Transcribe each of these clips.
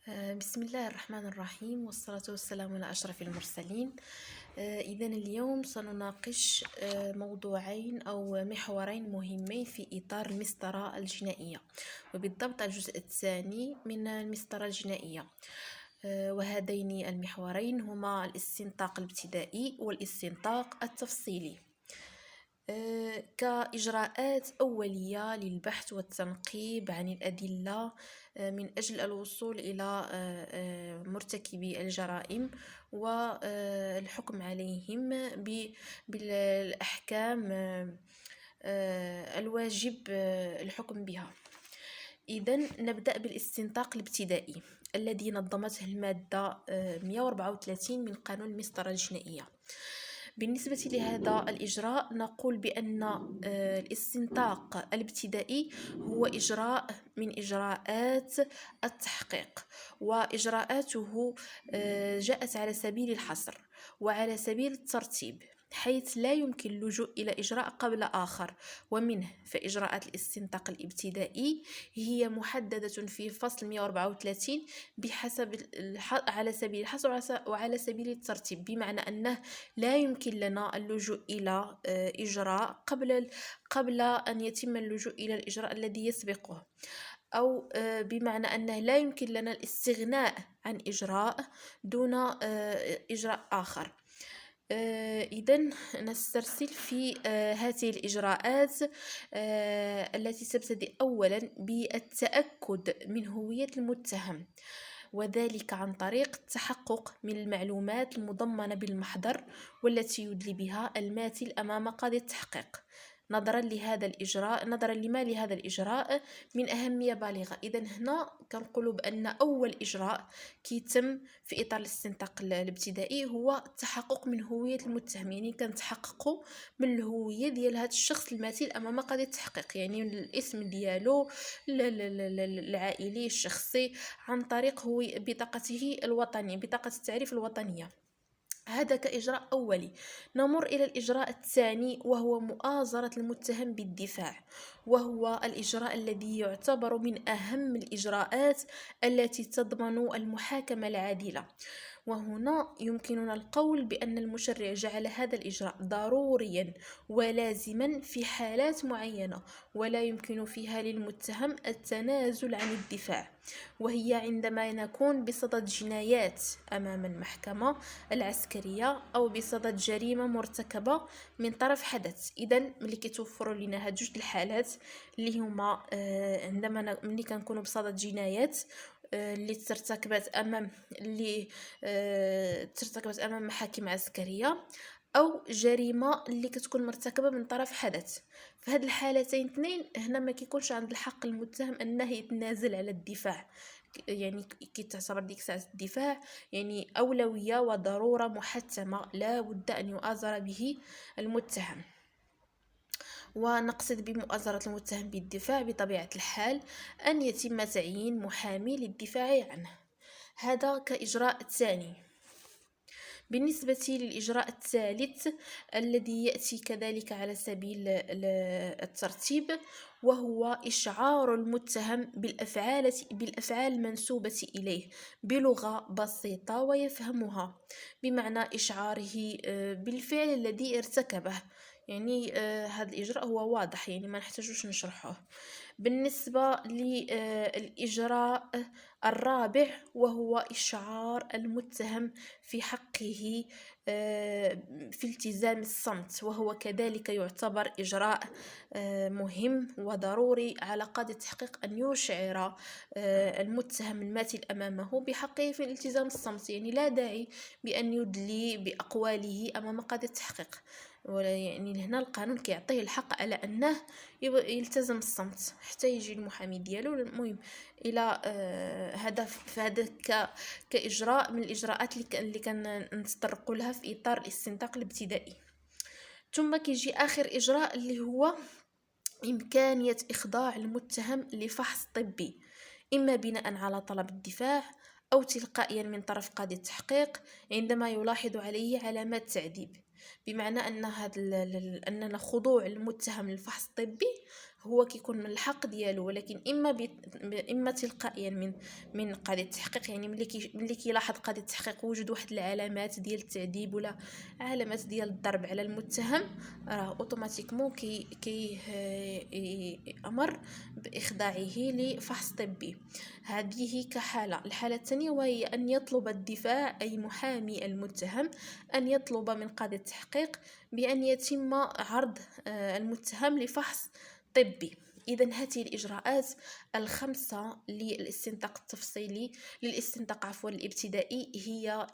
بسم الله الرحمن الرحيم، والصلاة والسلام على أشرف المرسلين. إذن اليوم سنناقش موضوعين أو محورين مهمين في إطار المسطرة الجنائية، وبالضبط الجزء الثاني من المسطرة الجنائية. وهذين المحورين هما الاستنطاق الابتدائي والاستنطاق التفصيلي. كإجراءات أولية للبحث والتنقيب عن الأدلة من أجل الوصول إلى مرتكبي الجرائم والحكم عليهم بالأحكام الواجب الحكم بها. إذن نبدأ بالاستنطاق الابتدائي الذي نظمته المادة 134 من قانون المسطرة الجنائية. بالنسبة لهذا الإجراء نقول بأن الاستنطاق الابتدائي هو إجراء من إجراءات التحقيق، وإجراءاته جاءت على سبيل الحصر وعلى سبيل الترتيب، حيث لا يمكن اللجوء إلى إجراء قبل آخر، ومنه فإجراءات الاستنطاق الابتدائي هي محددة في فصل 134 بحسب على سبيل الحصر وعلى سبيل الترتيب، بمعنى أنه لا يمكن لنا اللجوء إلى إجراء قبل أن يتم اللجوء إلى الإجراء الذي يسبقه، أو بمعنى أنه لا يمكن لنا الاستغناء عن إجراء دون إجراء آخر. إذن نسترسل في هذه الإجراءات التي تبتدئ أولا بالتأكد من هوية المتهم، وذلك عن طريق التحقق من المعلومات المضمنة بالمحضر والتي يدلي بها الماثل أمام قاضي التحقيق. نظرا لما لهذا الإجراء من أهمية بالغة. إذن هنا كنقولوا بأن أول إجراء كيتم في إطار الاستنطاق الابتدائي هو التحقق من هوية المتهم، يعني كنتحققوا من الهوية ديال هذا الشخص الماثل أمام قاضي التحقيق، يعني الاسم ديالو العائلي الشخصي عن طريق بطاقته الوطنية، بطاقة التعريف الوطنية. هذا كإجراء أولي. نمر إلى الإجراء الثاني وهو مؤازرة المتهم بالدفاع، وهو الإجراء الذي يعتبر من أهم الإجراءات التي تضمن المحاكمة العادلة. وهنا يمكننا القول بأن المشرع جعل هذا الإجراء ضروريا ولازما في حالات معينة، ولا يمكن فيها للمتهم التنازل عن الدفاع، وهي عندما نكون بصدد جنايات أمام المحكمة العسكرية أو بصدد جريمة مرتكبة من طرف حدث. إذن ملي كيتوفروا لنا هاد جوج الحالات اللي هما عندما ملي كنكونوا بصدد جنايات اللي ترتكبت امام محاكم عسكريه، او جريمه اللي كتكون مرتكبه من طرف حدث. في هذه الحالتين اثنين هنا ما كيكونش عند الحق المتهم انه يتنازل على الدفاع، يعني كتعتبر ديك الساعه الدفاع يعني اولويه وضروره محتمه لا بد ان يؤازر به المتهم. ونقصد بمؤازرة المتهم بالدفاع بطبيعة الحال أن يتم تعيين محامي للدفاع عنه. هذا كإجراء ثاني. بالنسبة للإجراء الثالث الذي يأتي كذلك على سبيل الترتيب، وهو إشعار المتهم بالأفعال المنسوبة إليه بلغة بسيطة ويفهمها، بمعنى إشعاره بالفعل الذي ارتكبه. يعني هذا الإجراء هو واضح، يعني ما نحتاجوش نشرحه. بالنسبة للإجراء الرابع وهو إشعار المتهم في حقه في التزام الصمت، وهو كذلك يعتبر إجراء مهم وضروري على قاضي التحقيق أن يشعر المتهم الماثل أمامه بحقه في الالتزام الصمت، يعني لا داعي بأن يدلي بأقواله أمام قاضي التحقيق، ولا يعني هنا القانون كيعطيه الحق على أنه يلتزم الصمت حتى يجي المحامي ديالو. المهم الى هذا كاجراء من الاجراءات اللي كنتطرقوا لها في اطار الاستنطاق الابتدائي. ثم كيجي اخر اجراء اللي هو امكانيه اخضاع المتهم لفحص طبي، اما بناء على طلب الدفاع او تلقائيا من طرف قاضي التحقيق عندما يلاحظ عليه علامات تعذيب. بمعنى ان اننا خضوع المتهم للفحص الطبي هو كيكون من الحق ديالو، ولكن اما تلقائيا من قاضي التحقيق، يعني ملي كيلاحظ قاضي التحقيق وجود واحد العلامات ديال التعذيب ولا علامات ديال الضرب على المتهم، راه اوتوماتيكمون امر باخضاعه لفحص طبي. هذه كحاله. الحاله الثانيه وهي ان يطلب الدفاع اي محامي المتهم ان يطلب من قاضي التحقيق بان يتم عرض المتهم لفحص طبي. إذا هذه الإجراءات الخمسة للاستنطاق التفصيلي الابتدائي هي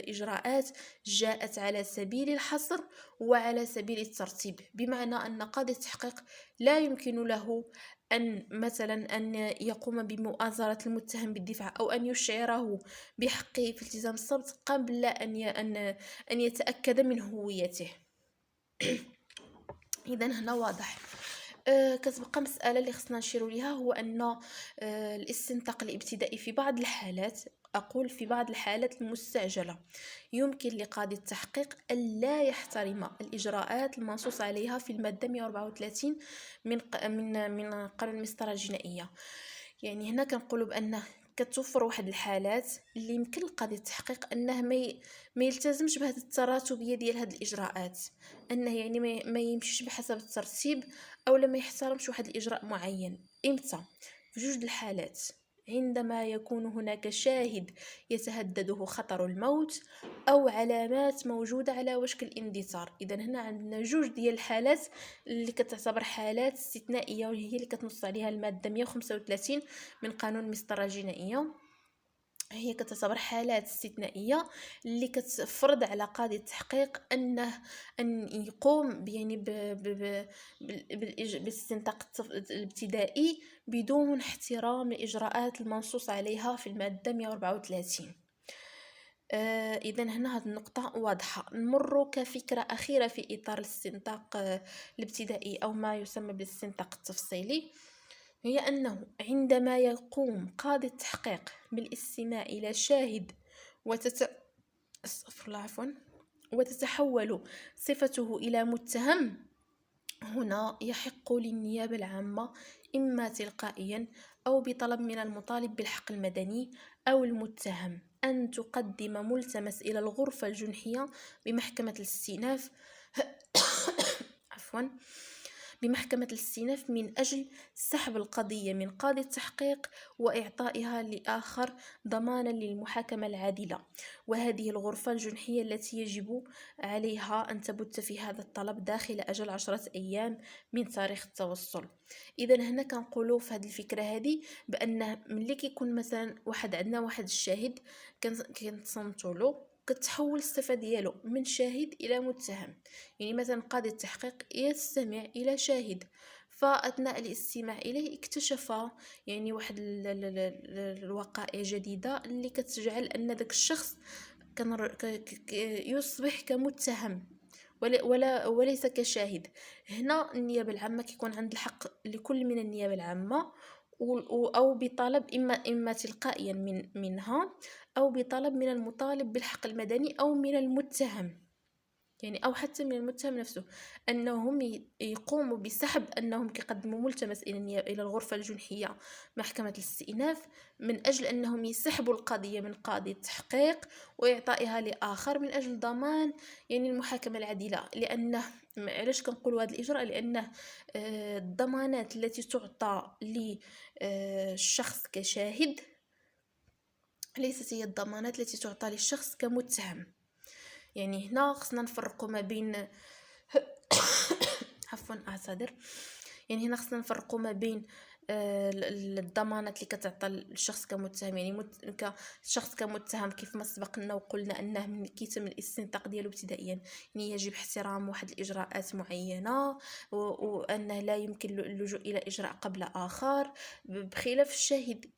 إجراءات جاءت على سبيل الحصر وعلى سبيل الترتيب، بمعنى أن قاضي التحقيق لا يمكن له أن يقوم بمؤازرة المتهم بالدفاع أو أن يشعره بحقه في التزام الصمت قبل أن يتأكد من هويته. إذا هنا واضح. كتبقى مسألة اللي خصنا نشيروا ليها، هو أن الاستنطاق الابتدائي في بعض الحالات المستعجلة يمكن لقاضي التحقيق ألا يحترم الإجراءات المنصوص عليها في المادة 134 من قانون المسطرة الجنائية. يعني هنا كنقولوا بأن كتوفر واحد الحالات اللي يمكن لقاضي التحقيق انه ما يلتزمش بهذه التراتبيه ديال هذه الاجراءات، انه يعني ما يمشيش بحسب الترتيب او لما يحترمش واحد الاجراء معين. امتى؟ في جوج الحالات: عندما يكون هناك شاهد يتهدده خطر الموت او علامات موجوده على وشك الاندثار. اذا هنا عندنا جوج ديال الحالات اللي كتعتبر حالات استثنائيه، وهي اللي كتنص عليها الماده 135 من قانون المسطره الجنائيه. هي كتعتبر حالات استثنائيه اللي كتفرض على قاضي التحقيق ان يقوم يعني بالاستنطاق الابتدائي بدون احترام الاجراءات المنصوص عليها في الماده 134. اذا هنا هذه النقطه واضحه. نمر كفكره اخيره في اطار الاستنطاق الابتدائي او ما يسمى بالاستنطاق التفصيلي، هي أنه عندما يقوم قاضي التحقيق بالاستماع إلى شاهد وتتحول صفته إلى متهم، هنا يحق للنيابة العامة إما تلقائيا أو بطلب من المطالب بالحق المدني أو المتهم أن تقدم ملتمس إلى الغرفة الجنحية بمحكمة الاستئناف بمحكمة الاستئناف من أجل سحب القضية من قاضي التحقيق وإعطائها لآخر ضمانا للمحاكمة العادلة. وهذه الغرفة الجنحية التي يجب عليها أن تبت في هذا الطلب داخل أجل 10 أيام من تاريخ التوصل. إذا هنا كنقولوا في هذه الفكرة هذه بأن ملي كيكون مثلا عندنا واحد الشاهد كنتصنتوا له، كتحول الصفة ديالو من شاهد إلى متهم. يعني مثلا قاضي التحقيق يستمع إلى شاهد، فأثناء الاستماع إليه اكتشف يعني واحد الوقائع جديدة اللي كتجعل أن ذاك الشخص يصبح كمتهم وليس كشاهد. هنا النيابة العامة كيكون عند الحق لكل من النيابة العامة أو بطلب إما تلقائيا منها أو بطلب من المطالب بالحق المدني أو من المتهم، يعني أو حتى من المتهم نفسه، أنهم يقوموا بسحب، أنهم كيقدموا ملتمس إلى الغرفة الجنحية محكمة الاستئناف من أجل أنهم يسحبوا القضية من قاضي التحقيق وإعطائها لآخر من أجل ضمان يعني المحاكمة العادلة. لأنه علاش كنقولوا هذا الإجراء؟ لأنه الضمانات التي تعطى للشخص كشاهد ليست هي الضمانات التي تعطى للشخص كمتهم. يعني هنا خصنا نفرقوا ما بين يعني هنا خصنا نفرقوا ما بين الضمانات اللي كتعطى للشخص كمتهم، يعني الشخص كمتهم كيف ما سبق لنا وقلنا انه من كيتم الاستنطاق ديالو ابتدائيا يعني يجب احترام واحد الاجراءات معينه وانه لا يمكن اللجوء الى اجراء قبل اخر، بخلاف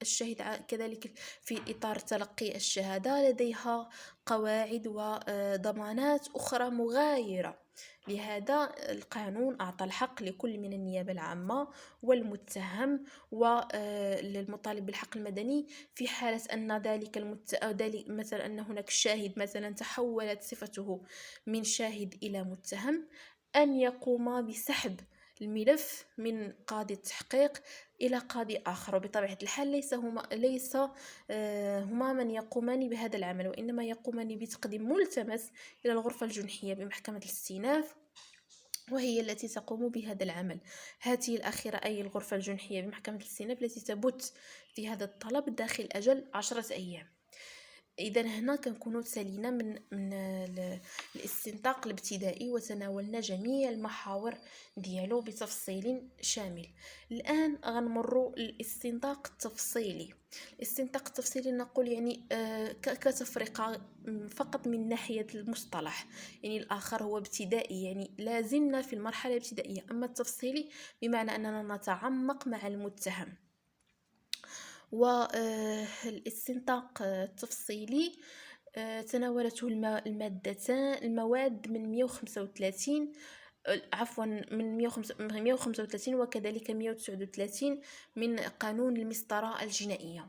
الشاهد كذلك في اطار تلقي الشهاده لديها قواعد وضمانات اخرى مغايره. لهذا القانون أعطى الحق لكل من النيابة العامة والمتهم والمطالب بالحق المدني في حالة أن ذلك مثلا أن هناك شاهد مثلا تحولت صفته من شاهد إلى متهم، أن يقوم بسحب الملف من قاضي التحقيق إلى قاضي آخر، وبطبيعة الحال ليس هما من يقومان بهذا العمل، وإنما يقومان بتقديم ملتمس إلى الغرفة الجنحية بمحكمة الاستئناف، وهي التي تقوم بهذا العمل. هذه الأخيرة أي الغرفة الجنحية بمحكمة الاستئناف التي تبت في هذا الطلب داخل أجل 10 أيام. إذا هنا كنكونوا تسالينا من الاستنطاق الابتدائي، وتناولنا جميع المحاور ديالو بتفصيل شامل. الآن غنمروا للاستنطاق التفصيلي. الاستنطاق التفصيلي نقول يعني كتفرقة فقط من ناحية المصطلح، يعني الآخر هو ابتدائي، يعني لازلنا في المرحلة الابتدائية، أما التفصيلي بمعنى أننا نتعمق مع المتهم. والاستنطاق التفصيلي تناولته المواد من 135 من 135 وكذلك 139 من قانون المسطرة الجنائية.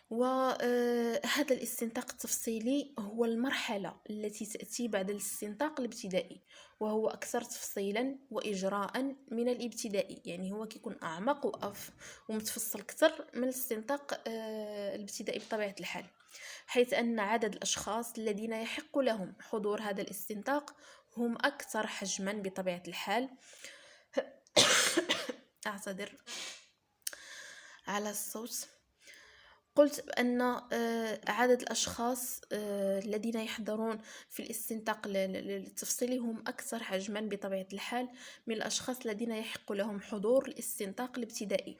وهذا الاستنطاق التفصيلي هو المرحلة التي تأتي بعد الاستنطاق الابتدائي، وهو أكثر تفصيلا وإجراء من الابتدائي، يعني هو كيكون أعمق ومتفصل أكثر من الاستنطاق الابتدائي بطبيعة الحال، حيث أن عدد الأشخاص الذين يحق لهم حضور هذا الاستنطاق هم أكثر حجما بطبيعة الحال. أعتذر على الصوت. قلت بأن عدد الأشخاص الذين يحضرون في الاستنطاق التفصيلي هم أكثر حجما بطبيعة الحال من الأشخاص الذين يحق لهم حضور الاستنطاق الابتدائي،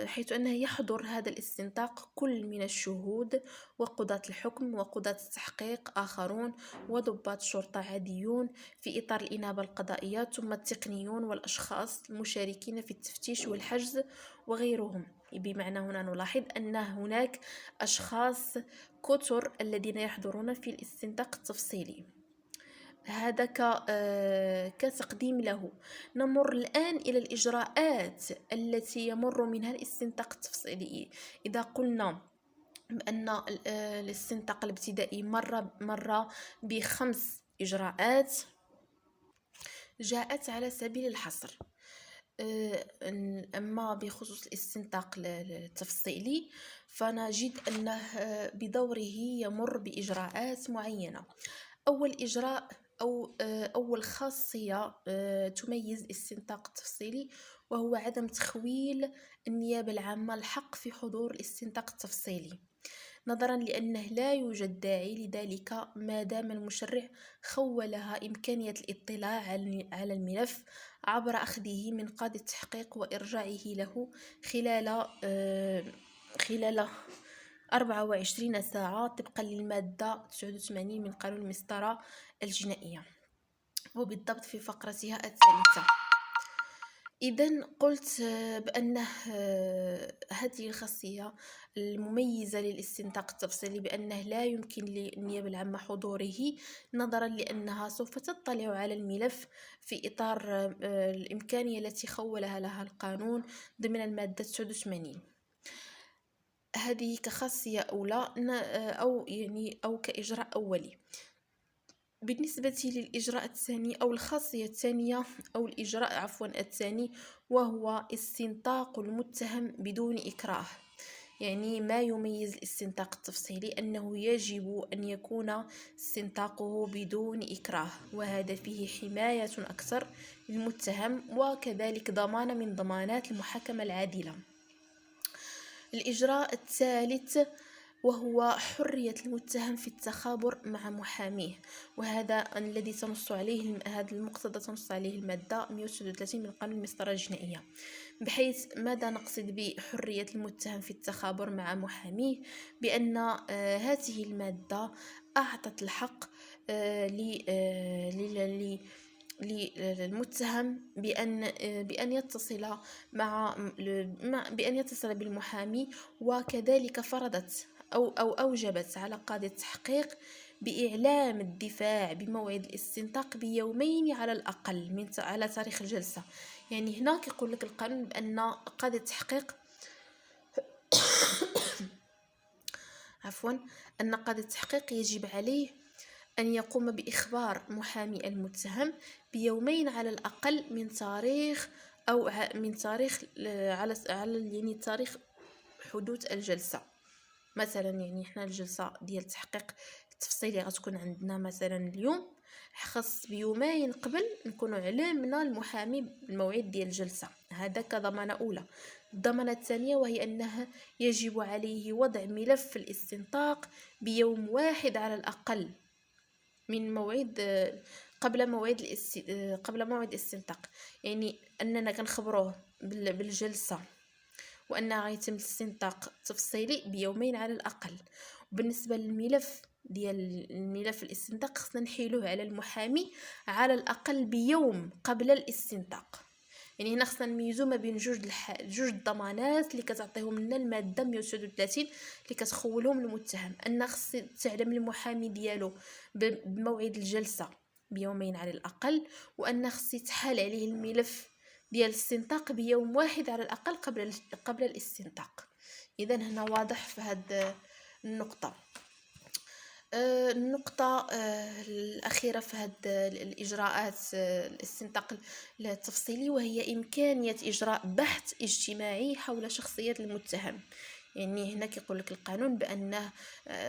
حيث أنه يحضر هذا الاستنطاق كل من الشهود وقضاة الحكم وقضاة التحقيق آخرون وضباط شرطة عاديون في إطار الإنابة القضائية، ثم التقنيون والأشخاص المشاركين في التفتيش والحجز وغيرهم. بمعنى هنا نلاحظ أن هناك أشخاص كثر الذين يحضرون في الاستنطاق التفصيلي. هذا كتقديم له. نمر الآن إلى الإجراءات التي يمر منها الاستنطاق التفصيلي. إذا قلنا بأن الاستنطاق الابتدائي مر ب5 إجراءات جاءت على سبيل الحصر، أما بخصوص الاستنطاق التفصيلي فنجد أنه بدوره يمر بإجراءات معينة. أول إجراء أول خاصية تميز الاستنطاق التفصيلي وهو عدم تخويل النيابة العامة الحق في حضور الاستنطاق التفصيلي، نظرا لأنه لا يوجد داعي لذلك ما دام المشرع خولها إمكانية الاطلاع على الملف عبر أخذه من قاضي التحقيق وإرجاعه له خلال 24 ساعة طبقا للمادة 89 من قانون المسطرة الجنائية، وبالضبط في فقرتها الثالثة. إذن قلت بأن هذه الخاصية المميزة للاستنطاق التفصيلي بأنه لا يمكن للنيابة العامة حضوره، نظرا لأنها سوف تطلع على الملف في إطار الإمكانية التي خولها القانون ضمن المادة 89. هذه كخاصية أولى أو كإجراء أولي. بالنسبة للإجراء الثاني أو الخاصية الثانية أو الإجراء الثاني وهو استنطاق المتهم بدون إكراه. يعني ما يميز الاستنطاق التفصيلي أنه يجب أن يكون استنطاقه بدون إكراه، وهذا فيه حماية أكثر للمتهم وكذلك ضمان من ضمانات المحاكمة العادلة. الإجراء الثالث وهو حرية المتهم في التخابر مع محاميه، وهذا الذي تنص عليه هذا المقتضى تنص عليه المادة 139 من قانون المسطرة الجنائية. بحيث ماذا نقصد بحرية المتهم في التخابر مع محاميه؟ بأن هذه المادة أعطت الحق للمتهم بأن يتصل بالمحامي، وكذلك فرضت أو أوجبت على قاضي التحقيق بإعلام الدفاع بموعد الاستنطاق بيومين على الأقل على تاريخ الجلسة. يعني هنا يقول لك القانون بأن قاضي التحقيق أن قاضي التحقيق يجب عليه أن يقوم بإخبار محامي المتهم بيومين على الأقل من تاريخ أو من تاريخ على يعني تاريخ حدوث الجلسة. مثلا يعني احنا الجلسة ديال التحقيق التفصيلي غتكون عندنا مثلا اليوم، خاص بيومين قبل نكونوا علمنا المحامي بالموعد ديال الجلسة. هذا كضمانة أولى. الضمانة الثانية وهي أنه يجب عليه وضع ملف الاستنطاق بيوم واحد على الأقل من موعد قبل موعد الاستنطاق، يعني أننا كنخبروه بالجلسة وأن غيتم الاستنطاق التفصيلي بيومين على الأقل. وبالنسبة للملف ديال الملف الاستنطاق خصنا نحيلوه على المحامي على الأقل بيوم قبل الاستنطاق. يعني هنا خصنا نميزو ما بين جوج الضمانات اللي كتعطيهم لنا الماده 139 اللي كتخولهم المتهم، ان خص تعلم المحامي ديالو بموعد الجلسه بيومين على الاقل، وان خص يتحال عليه الملف ديال الاستنطاق بيوم واحد على الاقل قبل الاستنطاق. اذا هنا واضح في هذه النقطه. النقطة الأخيرة في هذه الإجراءات الاستنطاق التفصيلي وهي إمكانية إجراء بحث اجتماعي حول شخصية المتهم. يعني هنا كيقول لك القانون بأنه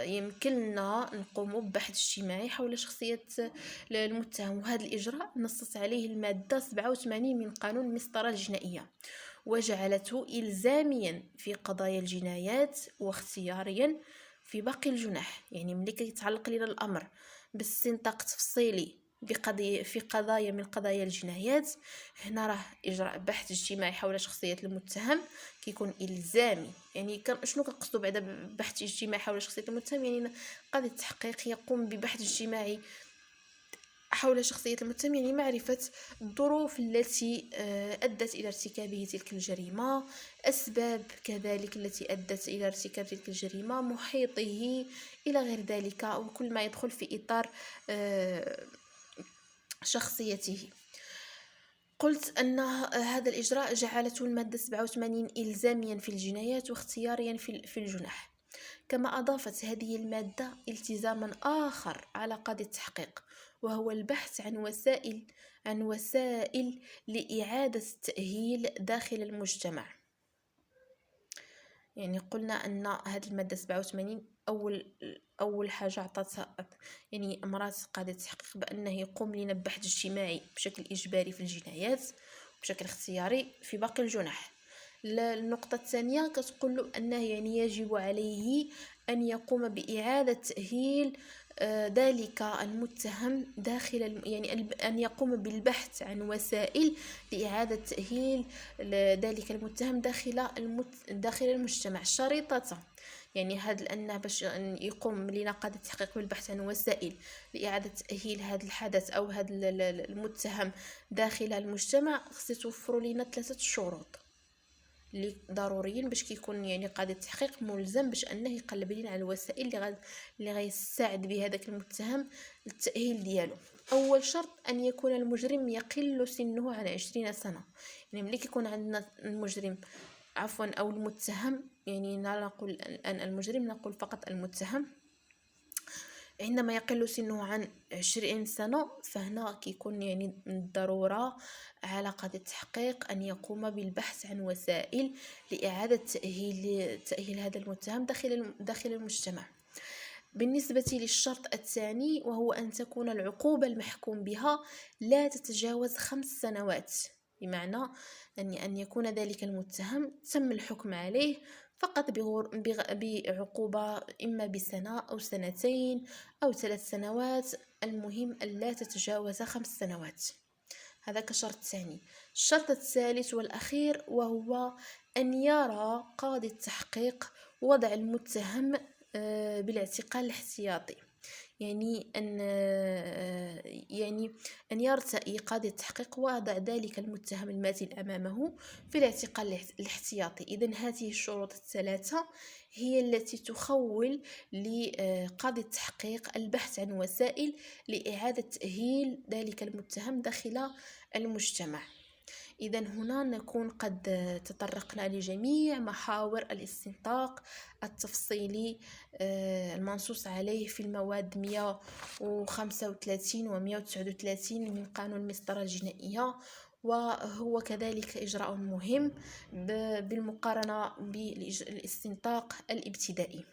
يمكننا نقوم ببحث اجتماعي حول شخصية المتهم، وهذا الإجراء نصت عليه المادة 87 من قانون المسطرة الجنائية، وجعلته إلزاميا في قضايا الجنايات واختياريا في باقي الجنح. يعني ملي كيتعلق لنا الامر باستنطاق تفصيلي في قضايا من قضايا الجنايات، هنا راه اجراء بحث اجتماعي حول شخصيه المتهم كيكون الزامي. يعني شنو كنقصدوا بعدا بحث اجتماعي حول شخصيه المتهم؟ يعني قاضي التحقيق يقوم ببحث اجتماعي حول شخصية المتهم، يعني معرفة الظروف التي أدت إلى ارتكابه تلك الجريمة، أسباب كذلك التي أدت إلى ارتكاب تلك الجريمة، محيطه إلى غير ذلك، وكل ما يدخل في إطار شخصيته. قلت أن هذا الإجراء جعلته المادة 87 إلزاميا في الجنايات واختياريا في الجنح. كما أضافت هذه المادة التزاما آخر على قاضي التحقيق، وهو البحث عن وسائل لإعادة التأهيل داخل المجتمع. يعني قلنا أن هذه المادة 87 أول حاجة عطاتها يعني أمرات قاضي التحقيق بأنه يقوم لنا ببحث اجتماعي بشكل إجباري في الجنايات وبشكل اختياري في باقي الجنح. النقطة الثانية كتقول له أنه يعني يجب عليه أن يقوم بإعادة تأهيل ذلك المتهم داخل يعني أن يقوم بالبحث عن وسائل لإعادة تأهيل ذلك المتهم داخل المجتمع شريطة. يعني هذا لأنه باش يقوم لنا قاضي التحقيق بالبحث عن وسائل لإعادة تأهيل هذا الحدث أو هذا المتهم داخل المجتمع، خص يتوفروا لنا 3 شروط اللي ضروريين باش كيكون يعني قاضي التحقيق ملزم باش انه يقلب لنا على الوسائل اللي غيساعد بها داك المتهم للتأهيل ديالو. اول شرط ان يكون المجرم يقل سنه عن 20 سنة. يعني ملي كيكون عندنا المجرم او المتهم، يعني نقول الان المجرم، نقول فقط المتهم، عندما يقل سنه عن 20 سنة فهنا كيكون يعني من الضرورة على قاضي التحقيق أن يقوم بالبحث عن وسائل لإعادة تأهيل هذا المتهم داخل المجتمع. بالنسبة للشرط الثاني وهو أن تكون العقوبة المحكوم بها لا تتجاوز 5 سنوات، بمعنى أن يكون ذلك المتهم تم الحكم عليه فقط بعقوبة إما بسنة أو 2 أو 3 سنوات، المهم ألا تتجاوز 5 سنوات. هذا كشرط ثاني. الشرط الثالث والأخير وهو أن يرى قاضي التحقيق وضع المتهم بالاعتقال الاحتياطي. يعني أن يرتئي قاضي التحقيق وضع ذلك المتهم الماثل أمامه في الاعتقال الاحتياطي. إذن هذه الشروط الثلاثة هي التي تخول لقاضي التحقيق البحث عن وسائل لإعادة تأهيل ذلك المتهم داخل المجتمع. إذا هنا نكون قد تطرقنا لجميع محاور الاستنطاق التفصيلي المنصوص عليه في المواد 135 و 139 من قانون المسطرة الجنائية، وهو كذلك إجراء مهم بالمقارنة بالاستنطاق الابتدائي.